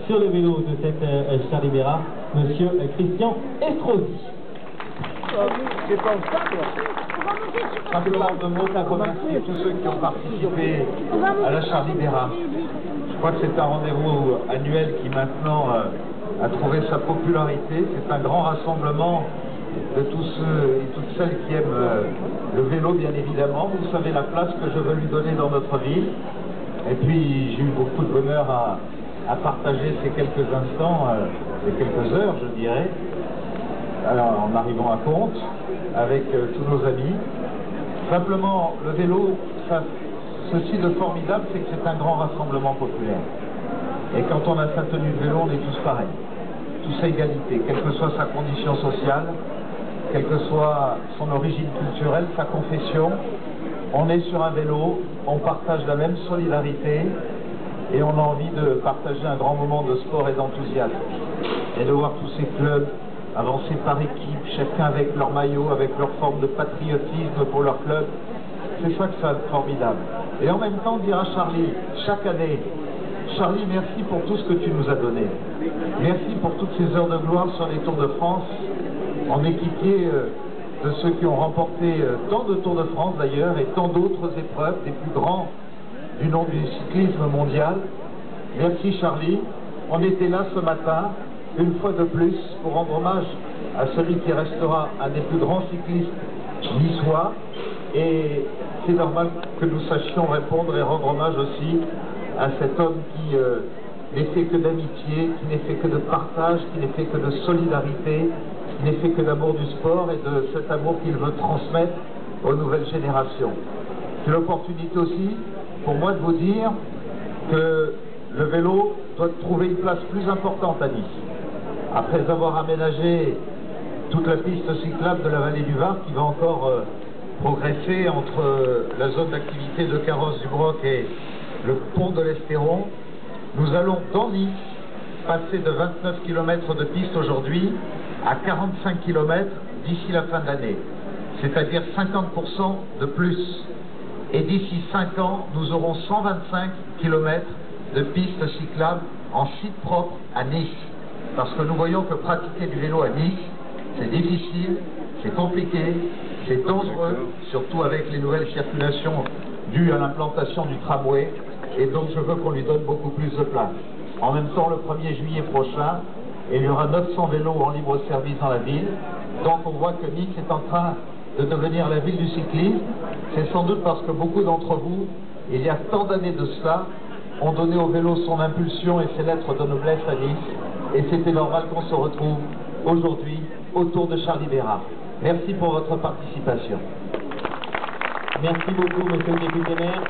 sur le vélo de cette Charlie Bérard, monsieur Christian Estrosi. C'est pas obstacle. Simplement de mots pour remercier tous ceux qui ont participé à la Charlie Bérard. Je crois que c'est un rendez-vous annuel qui maintenant a trouvé sa popularité. C'est un grand rassemblement de tous ceux et toutes celles qui aiment le vélo, bien évidemment. Vous savez la place que je veux lui donner dans notre ville. Et puis j'ai eu beaucoup de bonheur à partager ces quelques instants, ces quelques heures, je dirais, en arrivant à Contes, avec tous nos amis. Simplement, le vélo, ceci de formidable, c'est que c'est un grand rassemblement populaire. Et quand on a sa tenue de vélo, on est tous pareils, tous à égalité, quelle que soit sa condition sociale, quelle que soit son origine culturelle, sa confession. On est sur un vélo, on partage la même solidarité et on a envie de partager un grand moment de sport et d'enthousiasme. Et de voir tous ces clubs avancer par équipe, chacun avec leur maillot, avec leur forme de patriotisme pour leur club. C'est ça que ça est formidable. Et en même temps, dire à Charlie, chaque année, Charlie, merci pour tout ce que tu nous as donné. Merci pour toutes ces heures de gloire sur les Tours de France, en équipier de ceux qui ont remporté tant de Tours de France d'ailleurs, et tant d'autres épreuves, des plus grands du nom du cyclisme mondial. Merci Charlie. On était là ce matin, une fois de plus, pour rendre hommage à celui qui restera un des plus grands cyclistes niçois. Et c'est normal que nous sachions répondre et rendre hommage aussi à cet homme qui n'est fait que d'amitié, qui n'est fait que de partage, qui n'est fait que de solidarité, qui n'est fait que d'amour du sport et de cet amour qu'il veut transmettre aux nouvelles générations. C'est l'opportunité aussi pour moi de vous dire que le vélo doit trouver une place plus importante à Nice. Après avoir aménagé toute la piste cyclable de la vallée du Var qui va encore progresser entre la zone d'activité de Carrosse-du-Broc et le pont de l'Estéron, nous allons dans Nice passer de 29 km de piste aujourd'hui à 45 km d'ici la fin de l'année, c'est-à-dire 50% de plus. Et d'ici 5 ans, nous aurons 125 km de pistes cyclables en site propre à Nice. Parce que nous voyons que pratiquer du vélo à Nice, c'est difficile, c'est compliqué, c'est dangereux, surtout avec les nouvelles circulations dues à l'implantation du tramway. Et donc je veux qu'on lui donne beaucoup plus de place. En même temps, le 1er juillet prochain, il y aura 900 vélos en libre service dans la ville. Donc on voit que Nice est en train de devenir la ville du cyclisme. C'est sans doute parce que beaucoup d'entre vous, il y a tant d'années de cela, ont donné au vélo son impulsion et ses lettres de noblesse à Nice. Et c'était normal qu'on se retrouve aujourd'hui autour de Charlie Bérard. Merci pour votre participation. Merci beaucoup, monsieur le député maire.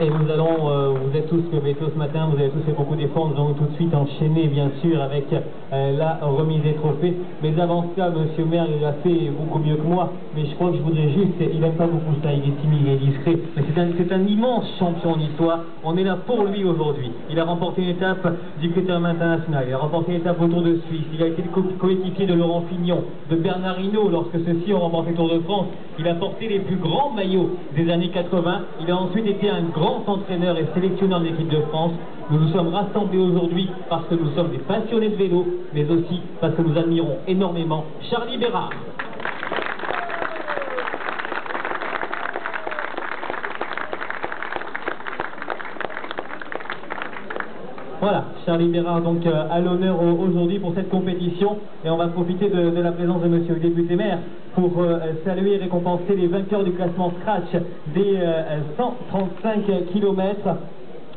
Et nous allons, vous êtes tous levés tôt ce matin, vous avez tous fait beaucoup d'efforts, nous allons tout de suite enchaîner bien sûr avec la remise des trophées. Mais avant cela, monsieur le maire, il a fait beaucoup mieux que moi, mais je crois que je voudrais juste, il n'aime pas beaucoup ça, il est timide, il est discret, mais c'est un immense champion d'histoire, on est là pour lui aujourd'hui. Il a remporté une étape du critérium international, il a remporté une étape au Tour de Suisse, il a été le coéquipier de Laurent Fignon, de Bernard Hinault lorsque ceux-ci ont remporté le Tour de France, il a porté les plus grands maillots des années 80, il a ensuite été un grand entraîneur et sélectionneur de l'équipe de France. Nous nous sommes rassemblés aujourd'hui parce que nous sommes des passionnés de vélo, mais aussi parce que nous admirons énormément Charlie Bérard. Voilà, Charlie Bérard donc à l'honneur aujourd'hui pour cette compétition et on va profiter de la présence de monsieur le député maire pour saluer et récompenser les vainqueurs du classement Scratch des 135 km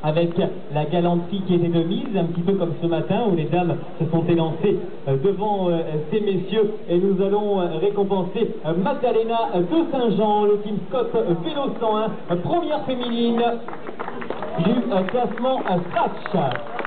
avec la galanterie qui était de mise, un petit peu comme ce matin où les dames se sont élancées devant ces messieurs et nous allons récompenser Magdalena de Saint-Jean, le team Scott Vélo 101, première féminine du classement Scratch.